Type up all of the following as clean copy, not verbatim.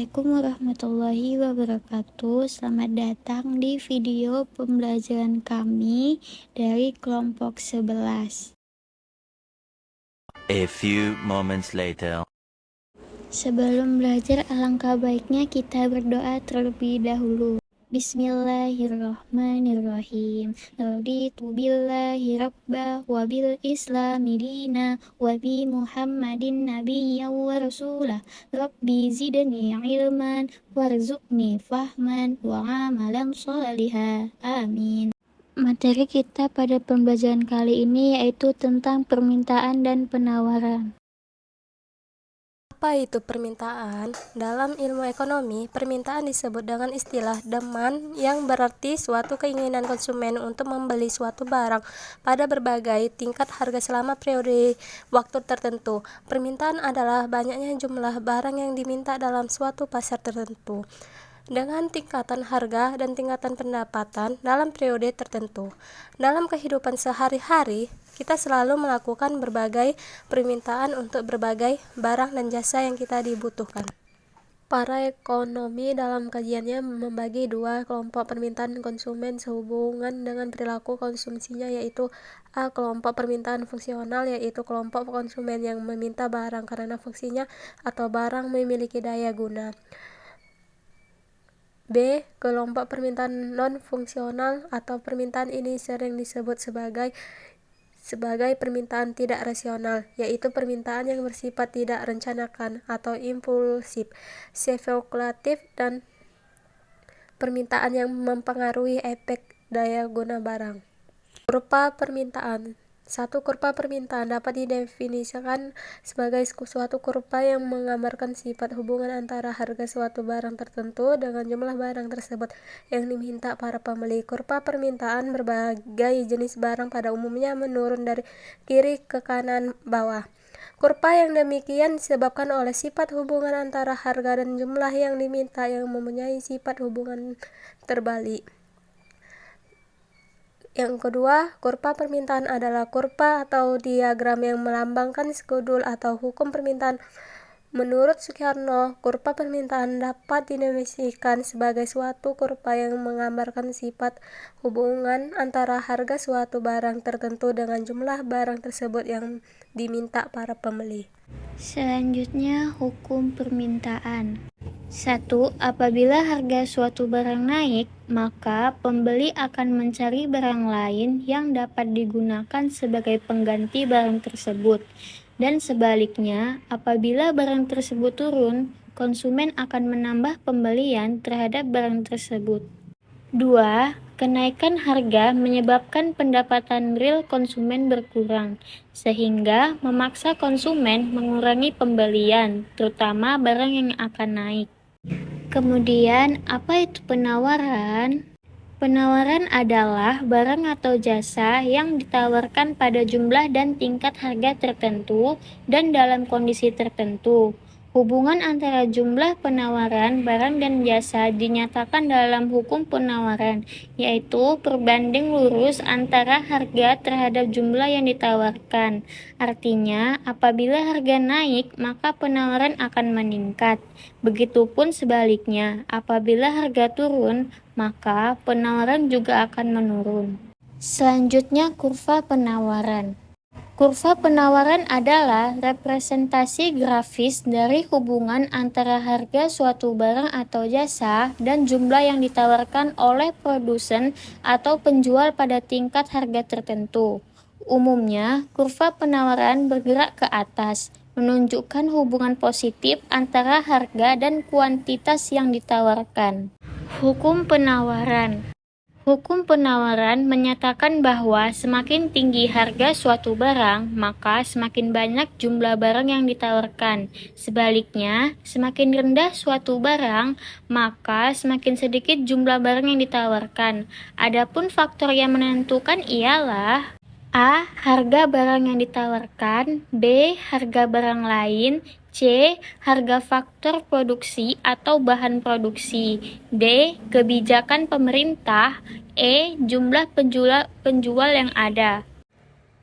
Assalamualaikum warahmatullahi wabarakatuh. Selamat datang di video pembelajaran kami dari kelompok 11. A few moments later. Sebelum belajar, alangkah baiknya kita berdoa terlebih dahulu. Bismillahirrahmanirrahim. Raditu billahi rabba wa bil islami dina wa bi Muhammadin nabiyyan wa rasulah. Rabbi zidni ilman warzuqni fahman wa amalan shaliha. Amin. Materi kita pada pembelajaran kali ini yaitu tentang permintaan dan penawaran. Apa itu permintaan? Dalam ilmu ekonomi, permintaan disebut dengan istilah demand yang berarti suatu keinginan konsumen untuk membeli suatu barang pada berbagai tingkat harga selama periode waktu tertentu. Permintaan adalah banyaknya jumlah barang yang diminta dalam suatu pasar tertentu dengan tingkatan harga dan tingkatan pendapatan dalam periode tertentu. Dalam kehidupan sehari-hari, kita selalu melakukan berbagai permintaan untuk berbagai barang dan jasa yang kita dibutuhkan. Para ekonomi dalam kajiannya membagi dua kelompok permintaan konsumen sehubungan dengan perilaku konsumsinya, yaitu A. Kelompok permintaan fungsional, yaitu kelompok konsumen yang meminta barang karena fungsinya atau barang memiliki daya guna. B. Kelompok permintaan non-fungsional atau permintaan ini sering disebut sebagai permintaan tidak rasional, yaitu permintaan yang bersifat tidak rencanakan atau impulsif, spekulatif, dan permintaan yang mempengaruhi efek daya guna barang. Kurva permintaan. Satu kurva permintaan dapat didefinisikan sebagai suatu kurva yang menggambarkan sifat hubungan antara harga suatu barang tertentu dengan jumlah barang tersebut yang diminta para pembeli. Kurva permintaan berbagai jenis barang pada umumnya menurun dari kiri ke kanan bawah. Kurva yang demikian disebabkan oleh sifat hubungan antara harga dan jumlah yang diminta yang mempunyai sifat hubungan terbalik. Yang kedua, kurva permintaan adalah kurva atau diagram yang melambangkan skedul atau hukum permintaan. Menurut Sukarno, kurva permintaan dapat didefinisikan sebagai suatu kurva yang menggambarkan sifat hubungan antara harga suatu barang tertentu dengan jumlah barang tersebut yang diminta para pembeli. Selanjutnya, hukum permintaan. 1. Apabila harga suatu barang naik, maka pembeli akan mencari barang lain yang dapat digunakan sebagai pengganti barang tersebut. Dan sebaliknya, apabila barang tersebut turun, konsumen akan menambah pembelian terhadap barang tersebut. 2. Kenaikan harga menyebabkan pendapatan real konsumen berkurang, sehingga memaksa konsumen mengurangi pembelian, terutama barang yang akan naik. Kemudian, apa itu penawaran? Penawaran adalah barang atau jasa yang ditawarkan pada jumlah dan tingkat harga tertentu dan dalam kondisi tertentu. Hubungan antara jumlah penawaran barang dan jasa dinyatakan dalam hukum penawaran, yaitu perbanding lurus antara harga terhadap jumlah yang ditawarkan. Artinya, apabila harga naik, maka penawaran akan meningkat. Begitupun sebaliknya, apabila harga turun, maka penawaran juga akan menurun. Selanjutnya, kurva penawaran. Kurva penawaran adalah representasi grafis dari hubungan antara harga suatu barang atau jasa dan jumlah yang ditawarkan oleh produsen atau penjual pada tingkat harga tertentu. Umumnya, kurva penawaran bergerak ke atas, menunjukkan hubungan positif antara harga dan kuantitas yang ditawarkan. Hukum penawaran. Hukum penawaran menyatakan bahwa semakin tinggi harga suatu barang, maka semakin banyak jumlah barang yang ditawarkan. Sebaliknya, semakin rendah suatu barang, maka semakin sedikit jumlah barang yang ditawarkan. Adapun faktor yang menentukan ialah A. Harga barang yang ditawarkan, B. Harga barang lain, C. Harga faktor produksi atau bahan produksi, D. Kebijakan pemerintah, E. Jumlah penjual yang ada.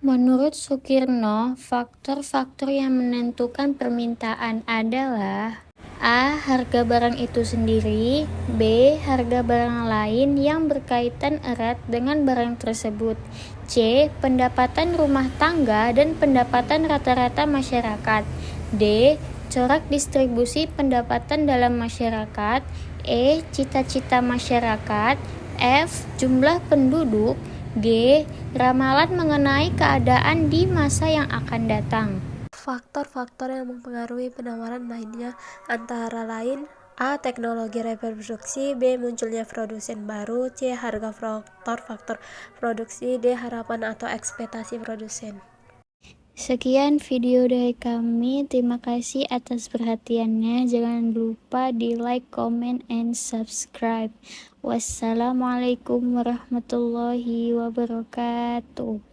Menurut Sukirno, faktor-faktor yang menentukan permintaan adalah A. Harga barang itu sendiri. B. Harga barang lain yang berkaitan erat dengan barang tersebut. C. Pendapatan rumah tangga dan pendapatan rata-rata masyarakat. D. Corak distribusi pendapatan dalam masyarakat. E. Cita-cita masyarakat. F. Jumlah penduduk. G. Ramalan mengenai keadaan di masa yang akan datang. Faktor-faktor yang mempengaruhi penawaran lainnya antara lain A. Teknologi reproduksi. B. Munculnya produsen baru. C. Harga faktor produksi. D. Harapan atau ekspektasi produsen. Sekian video dari kami. Terima kasih atas perhatiannya. Jangan lupa di like, comment, and subscribe. Wassalamualaikum warahmatullahi wabarakatuh.